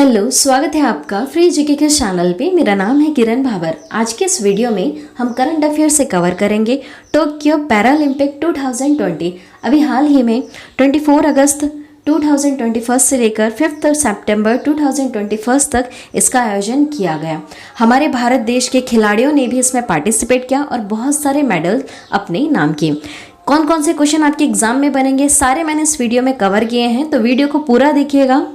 Hello, स्वागत है आपका फ्री जीके के चैनल पे। मेरा नाम है किरण भावर। आज के इस वीडियो में हम करंट अफेयर से कवर करेंगे टोक्यो पैरालंपिक 2020। अभी हाल ही में 24 अगस्त 2021 से लेकर 5 सितंबर 2021 तक इसका आयोजन किया गया। हमारे भारत देश के खिलाड़ियों ने भी इसमें पार्टिसिपेट किया और बहुत सारे मेडल अपने नाम किए। कौन कौन से क्वेश्चन आपके एग्जाम में बनेंगे सारे मैंने इस वीडियो में कवर किए हैं, तो वीडियो को पूरा देखिएगा।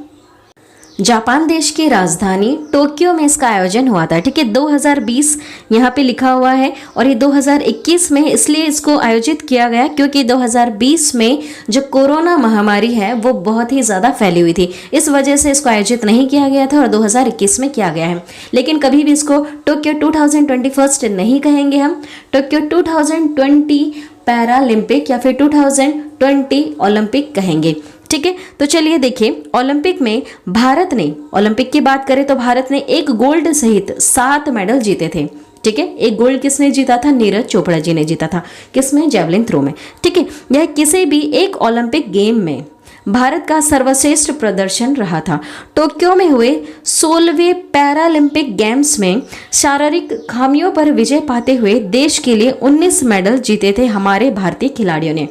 जापान देश की राजधानी टोक्यो में इसका आयोजन हुआ था। ठीक है, 2020 यहाँ पे लिखा हुआ है और ये 2021 में इसलिए इसको आयोजित किया गया क्योंकि 2020 में जो कोरोना महामारी है वो बहुत ही ज़्यादा फैली हुई थी, इस वजह से इसको आयोजित नहीं किया गया था और 2021 में किया गया है। लेकिन कभी भी इसको टोक्यो 2021 नहीं कहेंगे, हम टोक्यो 2020 पैरालंपिक या फिर 2020 ओलंपिक कहेंगे। ठीक है, तो चलिए देखिए, ओलंपिक में भारत ने, ओलंपिक की बात करें तो भारत ने एक गोल्ड सहित 7 मेडल जीते थे। ठीक है, एक गोल्ड किसने जीता था? नीरज चोपड़ा जी ने जीता था। किसमें? जेवलिन थ्रो में। ठीक है, यह किसी भी एक ओलंपिक गेम में भारत का सर्वश्रेष्ठ प्रदर्शन रहा था। टोक्यो में हुए 16वें पैरालंपिक गेम्स में शारीरिक खामियों पर विजय पाते हुए देश के लिए 19 मेडल जीते थे हमारे भारतीय खिलाड़ियों ने।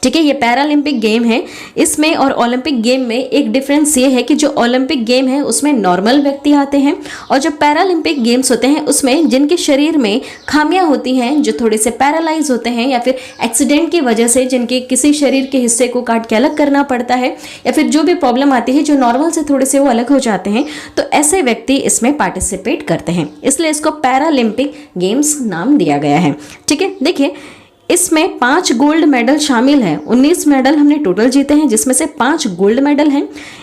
ठीक है, ये पैरालंपिक गेम है। इसमें और ओलंपिक गेम में एक डिफरेंस ये है कि जो ओलंपिक गेम है उसमें नॉर्मल व्यक्ति आते हैं और जो पैरालंपिक गेम्स होते हैं उसमें जिनके शरीर में खामियां होती हैं, जो थोड़े से पैरालाइज होते हैं या फिर एक्सीडेंट की वजह से जिनके किसी शरीर के हिस्से को काट के अलग करना पड़ता है या फिर जो भी प्रॉब्लम आती है जो नॉर्मल से थोड़े से वो अलग हो जाते हैं, तो ऐसे व्यक्ति इसमें पार्टिसिपेट करते हैं, इसलिए इसको पैरालंपिक गेम्स नाम दिया गया है। ठीक है, देखिए इसमें 5 गोल्ड मेडल शामिल हैं। 19 मेडल हमने टोटल जीते हैं जिसमें से 5 गोल्ड मेडल हैं।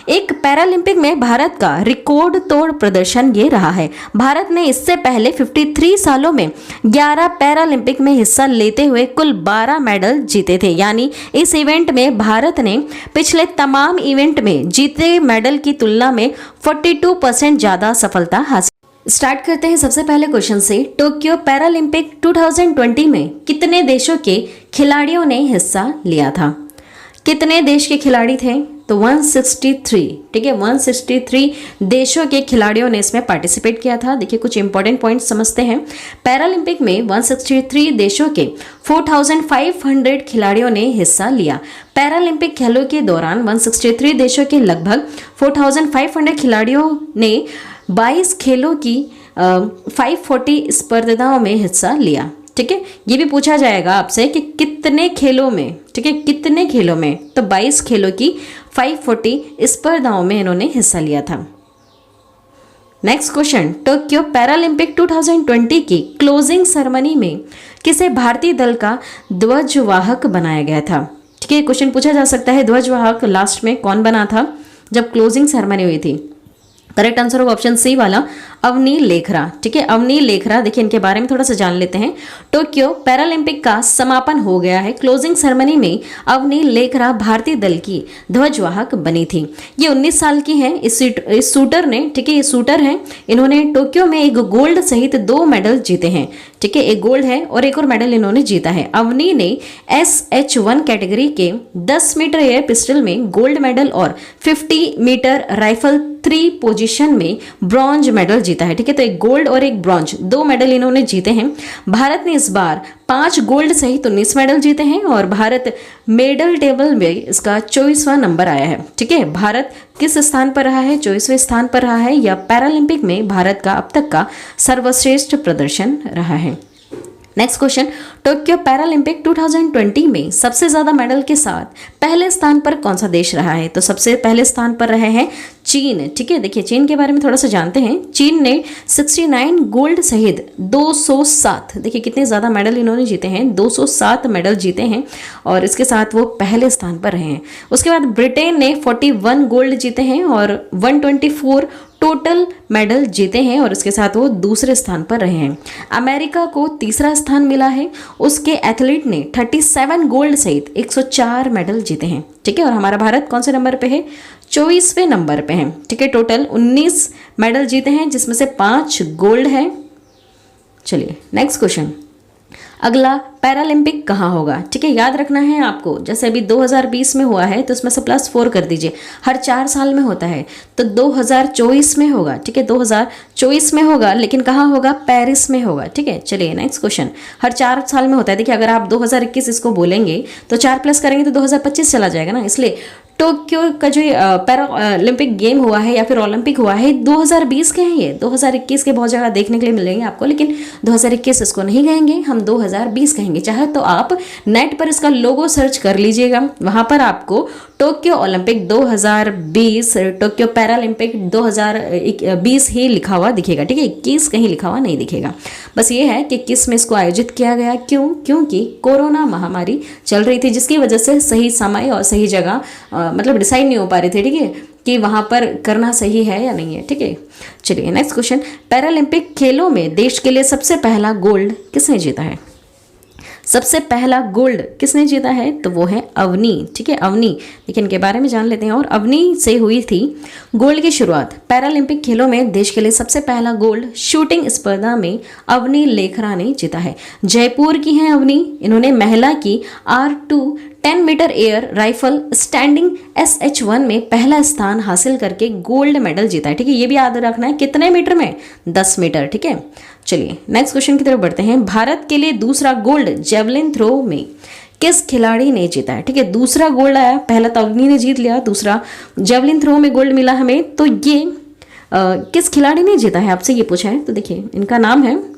एक पैरालंपिक में भारत का रिकॉर्ड तोड़ प्रदर्शन ये रहा है। भारत ने इससे पहले 53 सालों में 11 पैरालंपिक में हिस्सा लेते हुए कुल 12 मेडल जीते थे। यानी इस इवेंट में भारत ने पिछले तमाम इवेंट में जीते मेडल की तुलना में 42% ज़्यादा सफलता हासिल। स्टार्ट करते हैं सबसे पहले क्वेश्चन से। टोक्यो पैरालंपिक 2020 में कितने देशों के खिलाड़ियों ने हिस्सा लिया था? कितने देश के खिलाड़ी थे? तो 163। ठीक है, 163 देशों के खिलाड़ियों ने इसमें पार्टिसिपेट किया था। देखिए कुछ इंपॉर्टेंट पॉइंट्स समझते हैं। पैरालंपिक में 163 देशों के 4500 खिलाड़ियों ने हिस्सा लिया। पैरालंपिक खेलों के दौरान 163 देशों के लगभग 4500 खिलाड़ियों ने 22 खेलों की 540 स्पर्धाओं में हिस्सा लिया। ठीक है, ये भी पूछा जाएगा आपसे कि कितने खेलों में। ठीक है, कितने खेलों में? तो 22 खेलों की 540 स्पर्धाओं में इन्होंने हिस्सा लिया था। नेक्स्ट क्वेश्चन, टोक्यो पैरालंपिक 2020 की क्लोजिंग सेरेमनी में किसे भारतीय दल का ध्वजवाहक बनाया गया था? ठीक है, क्वेश्चन पूछा जा सकता है ध्वजवाहक लास्ट में कौन बना था जब क्लोजिंग सेरेमनी हुई थी? करेक्ट आंसर होगा ऑप्शन सी वाला, अवनी लेखरा। ठीक है, अवनी लेखरा। देखिए इनके बारे में थोड़ा सा जान लेते हैं। टोक्यो पैरालंपिक का समापन हो गया है। क्लोजिंग सेरेमनी में अवनी लेखरा भारतीय दल की ध्वजवाहक बनी थी। ये 19 साल की हैं। इस शूटर ने, ठीक है ये शूटर हैं, इन्होंने टोक्यो में एक गोल्ड सहित 2 मेडल जीते हैं। ठीक है, एक गोल्ड है और एक और मेडल इन्होंने जीता है। अवनी ने SH1 कैटेगरी के 10 मीटर एयर पिस्टल में गोल्ड मेडल और 50 मीटर राइफल 3 पोजीशन में ब्रॉन्ज मेडल जीता है। ठीक है, तो एक गोल्ड और एक ब्रॉन्ज 2 मेडल इन्होंने जीते हैं। भारत ने इस बार 5 गोल्ड सहित 19 मेडल जीते हैं और भारत मेडल टेबल में इसका 24वां नंबर आया है। ठीक है, भारत किस स्थान पर रहा है? 24वें स्थान पर रहा है। यह पैरालंपिक में भारत का अब तक का सर्वश्रेष्ठ प्रदर्शन रहा है। नेक्स्ट क्वेश्चन, टोक्यो पैरालंपिक 2020 में सबसे ज्यादा मेडल के साथ पहले स्थान पर कौन सा देश रहा है? तो सबसे पहले स्थान पर रहे हैं चीन। ठीक है, देखिए चीन के बारे में थोड़ा सा जानते हैं। चीन ने 69 गोल्ड सहित 207, देखिए कितने ज़्यादा मेडल इन्होंने जीते हैं, 207 मेडल जीते हैं और इसके साथ वो पहले स्थान पर रहे हैं। उसके बाद ब्रिटेन ने 41 गोल्ड जीते हैं और 124 टोटल मेडल जीते हैं और इसके साथ वो दूसरे स्थान पर रहे हैं। अमेरिका को तीसरा स्थान मिला है। उसके एथलीट ने 37 गोल्ड सहित 104 मेडल जीते हैं। ठीक है, और हमारा भारत कौन से नंबर पे है? 24वें नंबर पे है। ठीक है, टोटल 19 मेडल जीते हैं जिसमें से 5 गोल्ड है। चलिए नेक्स्ट क्वेश्चन, अगला पैरालंपिक कहाँ होगा, ठीक है, याद रखना है आपको। जैसे अभी 2020 में हुआ है तो उसमें से +4 कर दीजिए, हर 4 साल में होता है, तो 2024 में होगा, ठीक है, 2024 में होगा, लेकिन कहाँ होगा, पेरिस में होगा, ठीक है। चलिए नेक्स्ट क्वेश्चन, हर 4 साल में होता है। देखिए अगर आप 2021 इसको बोलेंगे तो 4 प्लस करेंगे तो 2025 चला जाएगा ना, इसलिए टोक्यो का जो पैरा ओलंपिक गेम हुआ है या फिर ओलंपिक हुआ है 2020 के हैं, ये 2021 के बहुत जगह देखने के लिए मिलेंगे आपको, लेकिन 2021 इसको नहीं कहेंगे, हम 2020 कहेंगे। चाहे तो आप नेट पर इसका लोगो सर्च कर लीजिएगा, वहां पर आपको टोक्यो ओलंपिक 2020, टोक्यो पैरालंपिक 2020 ही लिखा हुआ दिखेगा, ठीक है, 21 कहीं लिखा हुआ नहीं दिखेगा। बस ये है कि किस में इसको आयोजित किया गया, क्योंकि कोरोना महामारी चल रही थी, जिसकी वजह से सही समय और सही जगह मतलब डिसाइड नहीं हो पा रहे थे, ठीक है, कि वहां पर करना सही है या नहीं है, ठीक है। चलिए नेक्स्ट क्वेश्चन, पैरालंपिक खेलों में देश के लिए सबसे पहला गोल्ड किसने जीता है? सबसे पहला गोल्ड किसने जीता है? तो वो है अवनी, ठीक है, अवनी। देखिए इनके बारे में जान लेते हैं। और अवनी से हुई थी गोल्ड की शुरुआत। पैरालंपिक खेलों में देश के लिए सबसे पहला गोल्ड शूटिंग स्पर्धा में अवनी लेखरा ने जीता है। जयपुर की हैं अवनी। इन्होंने महिला की R2 10 metre air rifle standing SH1 में पहला स्थान हासिल करके गोल्ड मेडल जीता है, ठीक है। ये भी याद रखना है, कितने मीटर में? 10 मीटर, ठीक है। चलिए नेक्स्ट क्वेश्चन की तरफ बढ़ते हैं। भारत के लिए दूसरा गोल्ड जेवलिन थ्रो में किस खिलाड़ी ने जीता है? ठीक है, दूसरा गोल्ड आया, पहला तो अवनी ने जीत लिया, दूसरा जेवलिन थ्रो में गोल्ड मिला हमें, तो ये किस खिलाड़ी ने जीता है आपसे ये पूछा है। तो देखिए इनका नाम है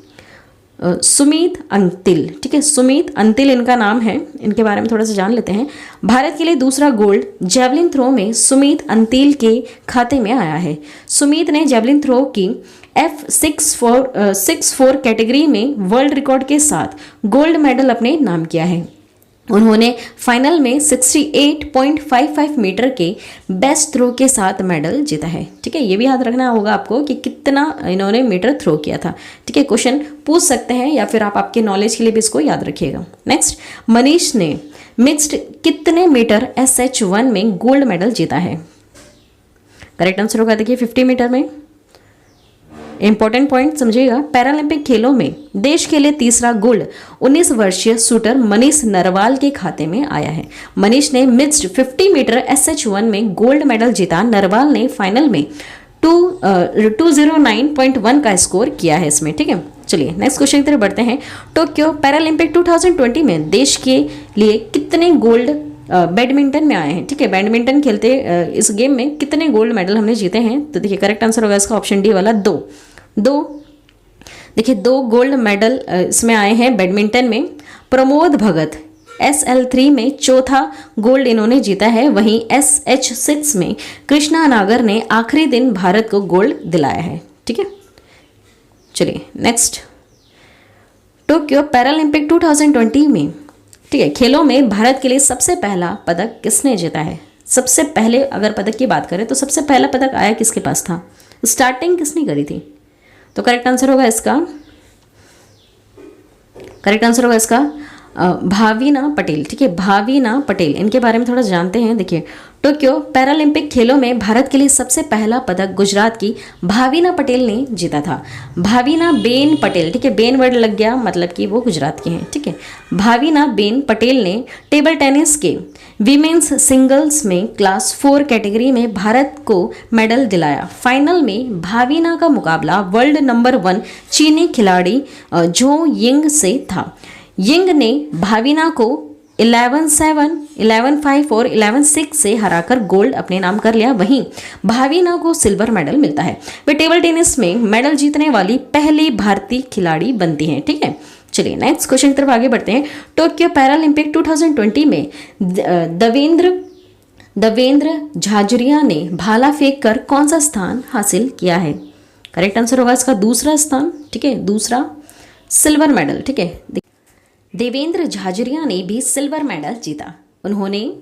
सुमीत अंतिल, ठीक है, सुमीत अंतिल इनका नाम है। इनके बारे में थोड़ा सा जान लेते हैं। भारत के लिए दूसरा गोल्ड जेवलिन थ्रो में सुमीत अंतिल के खाते में आया है। सुमीत ने जेवलिन थ्रो की F64 कैटेगरी में वर्ल्ड रिकॉर्ड के साथ गोल्ड मेडल अपने नाम किया है। उन्होंने फाइनल में 68.55 मीटर के बेस्ट थ्रो के साथ मेडल जीता है, ठीक है। ये भी याद रखना होगा आपको कि कितना इन्होंने मीटर थ्रो किया था, ठीक है। क्वेश्चन पूछ सकते हैं या फिर आप आपके नॉलेज के लिए भी इसको याद रखिएगा। नेक्स्ट, मनीष ने मिक्स्ड कितने मीटर SH1 में गोल्ड मेडल जीता है? करेक्ट आंसर होगा देखिए 50 मीटर में। इंपॉर्टेंट पॉइंट समझिएगा, पैरालंपिक खेलों में देश के लिए तीसरा गोल्ड 19 वर्षीय शूटर मनीष नरवाल के खाते में आया है। मनीष ने मिक्स्ड 50 मीटर SH1 में गोल्ड मेडल जीता। नरवाल ने फाइनल में 209.1 का स्कोर किया है इसमें, ठीक है। चलिए नेक्स्ट क्वेश्चन की तरफ बढ़ते हैं। टोक्यो पैरालंपिक 2020 में देश के लिए कितने गोल्ड बैडमिंटन में आए हैं, ठीक है। बैडमिंटन खेलते इस गेम में कितने गोल्ड मेडल हमने जीते हैं? तो देखिए करेक्ट आंसर होगा इसका ऑप्शन डी वाला, 2। देखिए 2 गोल्ड मेडल इसमें आए हैं बैडमिंटन में। प्रमोद भगत SL3 में चौथा गोल्ड इन्होंने जीता है। वहीं SH6 में कृष्णा नागर ने आखिरी दिन भारत को गोल्ड दिलाया है, ठीक है। चलिए नेक्स्ट, टोक्यो पैरालंपिक 2020 में, ठीक है, खेलों में भारत के लिए सबसे पहला पदक किसने जीता है? सबसे पहले अगर पदक की बात करें तो सबसे पहला पदक आया किसके पास था? स्टार्टिंग किसने करी थी? तो करेक्ट आंसर होगा इसका भावीना पटेल, ठीक है, भावीना पटेल। इनके बारे में थोड़ा जानते हैं। देखिए टोक्यो पैरालंपिक खेलों में भारत के लिए सबसे पहला पदक गुजरात की भावीना पटेल ने जीता था। भावीना बेन पटेल, ठीक है, बेन वर्ड लग गया मतलब कि वो गुजरात के हैं, ठीक है। भावीना बेन पटेल ने टेबल टेनिस के वीमेंस सिंगल्स में क्लास 4 कैटेगरी में भारत को मेडल दिलाया। फाइनल में भावीना का मुकाबला वर्ल्ड नंबर 1 चीनी खिलाड़ी झो यिंग से था। यिंग ने भावीना को 11-7, 11-5 और 11-6 से हराकर गोल्ड अपने नाम कर लिया। वहीं भावीना को सिल्वर मेडल मिलता है। वे टेबल टेनिस में मेडल जीतने वाली पहली भारतीय खिलाड़ी बनती हैं, ठीक है। चलिए नेक्स्ट क्वेश्चन की तरफ आगे बढ़ते हैं। टोक्यो पैरालंपिक 2020 में देवेंद्र झाझरिया ने भाला फेंक कर कौन सा स्थान हासिल किया है? करेक्ट आंसर होगा इसका दूसरा स्थान, ठीक है, दूसरा सिल्वर मेडल, ठीक है। देवेंद्र झाझरिया ने भी सिल्वर मेडल जीता। उन्होंने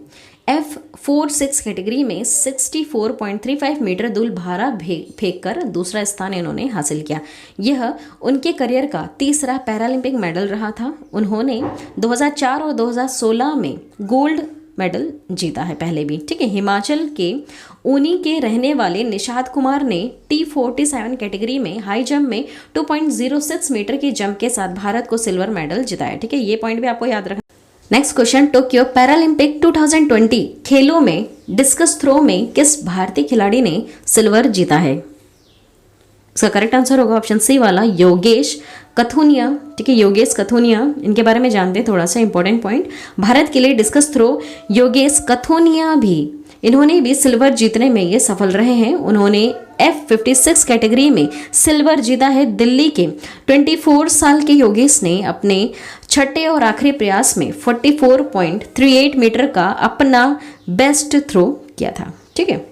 F46 कैटेगरी में 64.35 मीटर दूर भाला फेंक कर दूसरा स्थान इन्होंने हासिल किया। यह उनके करियर का तीसरा पैरालंपिक मेडल रहा था। उन्होंने 2004 और 2016 में गोल्ड मेडल जीता है पहले भी। ठीक है, हिमाचल के ऊनी के रहने वाले निषाद कुमार ने T47 कैटेगरी में हाई जंप में 2.06 मीटर की जंप के साथ भारत को सिल्वर मेडल जिताया। ठीक है, ये पॉइंट भी आपको याद रखना। नेक्स्ट क्वेश्चन, टोक्यो पैरालंपिक 2020 खेलों में डिस्कस थ्रो में किस भारतीय खिलाड़ी ने सिल्वर जीता है? इसका करेक्ट आंसर होगा ऑप्शन सी वाला, योगेश कथुनिया। ठीक है, योगेश कथुनिया, इनके बारे में जानते हैं थोड़ा सा इंपॉर्टेंट पॉइंट। भारत के लिए डिस्कस थ्रो योगेश कथुनिया भी, इन्होंने भी सिल्वर जीतने में ये सफल रहे हैं। उन्होंने F56 कैटेगरी में सिल्वर जीता है। दिल्ली के 24 साल के योगेश ने अपने छठे और आखिरी प्रयास में 44.38 मीटर का अपना बेस्ट थ्रो किया था। ठीक है,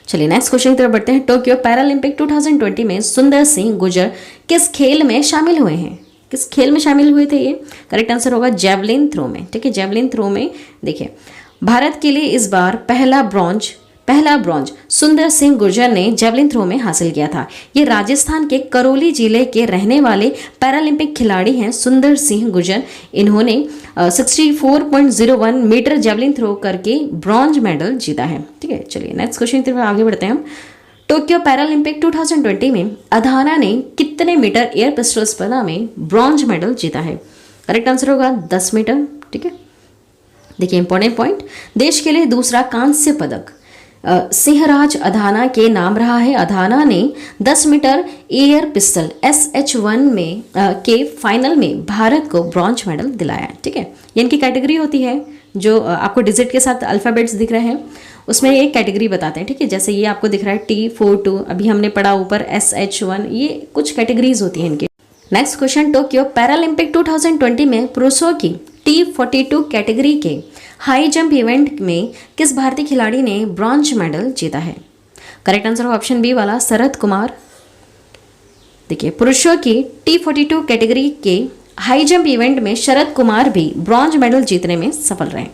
चलिए नेक्स्ट क्वेश्चन की तरफ बढ़ते हैं। टोक्यो पैरालंपिक 2020 में सुंदर सिंह गुर्जर किस खेल में शामिल हुए हैं? किस खेल में शामिल हुए थे ये? करेक्ट आंसर होगा जेवलिन थ्रो में। ठीक है, जेवलिन थ्रो में देखिए भारत के लिए इस बार पहला ब्रॉन्ज सुंदर सिंह गुर्जर ने जेवलिन थ्रो में हासिल किया था। ये राजस्थान के करौली जिले के रहने वाले पैरालंपिक खिलाड़ी हैं सुंदर सिंह गुर्जर। इन्होंने 64.01 मीटर जेवलिन थ्रो करके ब्रॉन्ज मेडल जीता है। ठीक है, चलिए नेक्स्ट क्वेश्चन की तरफ आगे बढ़ते हैं हम। टोक्यो पैरालंपिक 2020 में अधाना ने कितने मीटर एयर पिस्टल स्पर्धा में ब्रॉन्ज मेडल जीता है? करेक्ट आंसर होगा 10 मीटर। ठीक है, देखिए इंपॉर्टेंट पॉइंट, देश के लिए दूसरा कांस्य पदक सिंहराज अधाना के नाम रहा है। अधाना ने 10 मीटर एयर पिस्टल SH1 में के फाइनल में भारत को ब्रॉन्ज मेडल दिलाया। ठीक है, ये इनकी कैटेगरी होती है, जो आपको डिजिट के साथ अल्फ़ाबेट्स दिख रहे हैं उसमें एक कैटेगरी बताते हैं। ठीक है, जैसे ये आपको दिख रहा है T42, अभी हमने पढ़ा ऊपर SH1, ये कुछ कैटेगरीज होती हैं इनकी। नेक्स्ट क्वेश्चन, टोक्यो पैरालंपिक 2020 में पुरुषों की T42 कैटेगरी के हाई जंप इवेंट में किस भारतीय खिलाड़ी ने ब्रॉन्ज मेडल जीता है? करेक्ट आंसर ऑप्शन बी वाला, शरद कुमार। देखिए पुरुषों की T42 कैटेगरी के हाई जंप इवेंट में शरद कुमार भी ब्रॉन्ज मेडल जीतने में सफल रहे।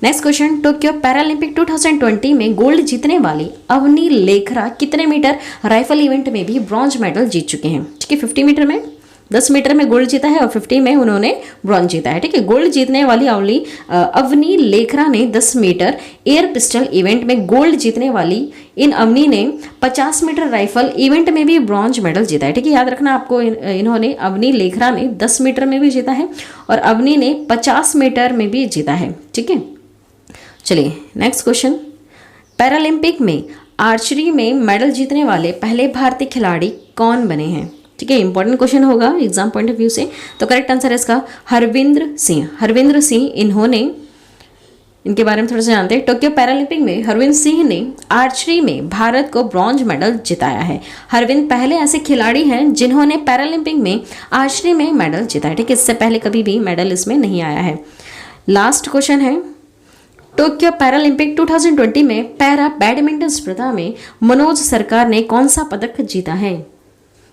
नेक्स्ट क्वेश्चन, टोक्यो पैरालंपिक 2020 में गोल्ड जीतने वाली अवनी लेखरा कितने मीटर राइफल इवेंट में भी ब्रॉन्ज मेडल जीत चुके हैं? ठीक है, 50 मीटर में, 10 मीटर में गोल्ड जीता है और 50 में उन्होंने ब्रॉन्ज जीता है। ठीक है, गोल्ड जीतने वाली अवनी लेखरा ने 10 मीटर एयर पिस्टल इवेंट में गोल्ड जीतने वाली इन अवनी ने 50 मीटर राइफल इवेंट में भी ब्रॉन्ज मेडल जीता है। ठीक है, याद रखना आपको, इन्होंने अवनी लेखरा ने 10 मीटर में भी जीता है और अवनी ने 50 मीटर में भी जीता है। ठीक है, चलिए नेक्स्ट क्वेश्चन, पैरालंपिक में आर्चरी में मेडल जीतने वाले पहले भारतीय खिलाड़ी कौन बने हैं? ठीक है, इंपॉर्टेंट क्वेश्चन होगा एग्जाम पॉइंट ऑफ व्यू से। तो करेक्ट आंसर है इसका हरविंद्र सिंह। इन्होंने, इनके बारे में थोड़ा सा जानते हैं। टोक्यो पैरालंपिक में हरविंद्र सिंह ने आर्चरी में भारत को ब्रॉन्ज मेडल जिताया है। हरविंद्र पहले ऐसे खिलाड़ी हैं जिन्होंने पैरालंपिक में आर्चरी में मेडल जीता है। ठीक है, इससे पहले कभी भी मेडल इसमें नहीं आया है। लास्ट क्वेश्चन है, टोक्यो पैरालंपिक 2020 में पैरा बैडमिंटन स्पर्धा में मनोज सरकार ने कौन सा पदक जीता है?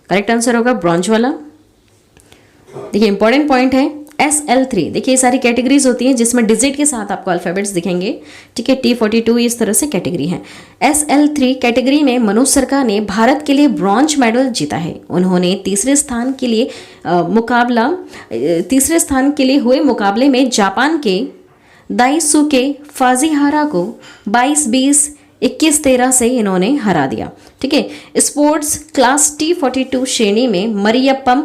करेक्ट आंसर होगा ब्रॉन्ज वाला। देखिए इंपॉर्टेंट पॉइंट है SL3। देखिए ये सारी कैटेगरीज होती हैं जिसमें डिजिट के साथ आपको अल्फाबेट्स दिखेंगे। ठीक है, T42 इस तरह से कैटेगरी है। SL3 कैटेगरी में मनोज सरकार ने भारत के लिए ब्रॉन्ज मेडल जीता है। उन्होंने तीसरे स्थान के लिए हुए मुकाबले में जापान के दाइसुके फाजिहारा को 22-20, 21-13 से इन्होंने हरा दिया। ठीक है, स्पोर्ट्स क्लास T42 श्रेणी में मरियप्पन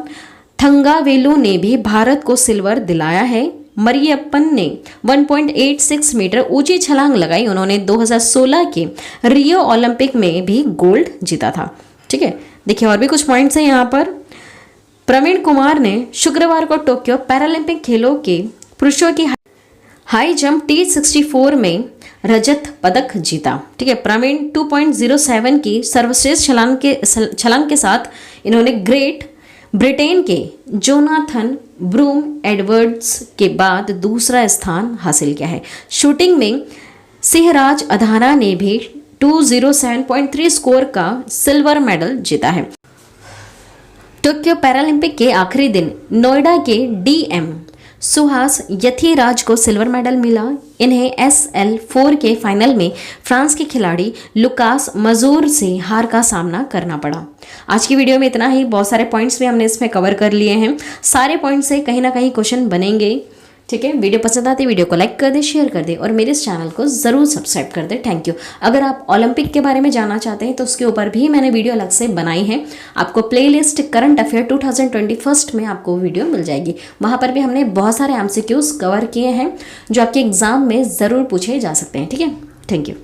थंगावेलु ने भी भारत को सिल्वर दिलाया है। मरियप्पन ने 1.86 मीटर ऊंची छलांग लगाई। उन्होंने 2016 के रियो ओलंपिक में भी गोल्ड जीता था। ठीक है, देखिए और भी कुछ पॉइंट्स हैं यहाँ पर। प्रवीण कुमार ने शुक्रवार को टोक्यो पैरालंपिक खेलों के पुरुषों की हाई जंप T64 में रजत पदक जीता। ठीक है, प्रवीण 2.07 की सर्वश्रेष्ठ छलांग के साथ इन्होंने ग्रेट ब्रिटेन के जोनाथन ब्रूम एडवर्ड्स के बाद दूसरा स्थान हासिल किया है। शूटिंग में सिंहराज अधाना ने भी 207.3 स्कोर का सिल्वर मेडल जीता है। टोक्यो पैरालंपिक के आखिरी दिन नोएडा के DM सुहास यथिराज को सिल्वर मेडल मिला। इन्हें SL4 के फाइनल में फ्रांस के खिलाड़ी लुकास मजूर से हार का सामना करना पड़ा। आज की वीडियो में इतना ही। बहुत सारे पॉइंट्स भी हमने इसमें कवर कर लिए हैं। सारे पॉइंट्स से कहीं ना कहीं क्वेश्चन बनेंगे। ठीक है, वीडियो पसंद आती है वीडियो को लाइक कर दे, शेयर कर दे और मेरे इस चैनल को ज़रूर सब्सक्राइब कर दे। Thank you. अगर आप ओलंपिक के बारे में जानना चाहते हैं तो उसके ऊपर भी मैंने वीडियो अलग से बनाई है। आपको प्लेलिस्ट करंट अफेयर 2021 में आपको वीडियो मिल जाएगी। वहाँ पर भी हमने बहुत सारे MCQs कवर किए हैं जो आपके एग्जाम में ज़रूर पूछे जा सकते हैं। ठीक है, थैंक यू।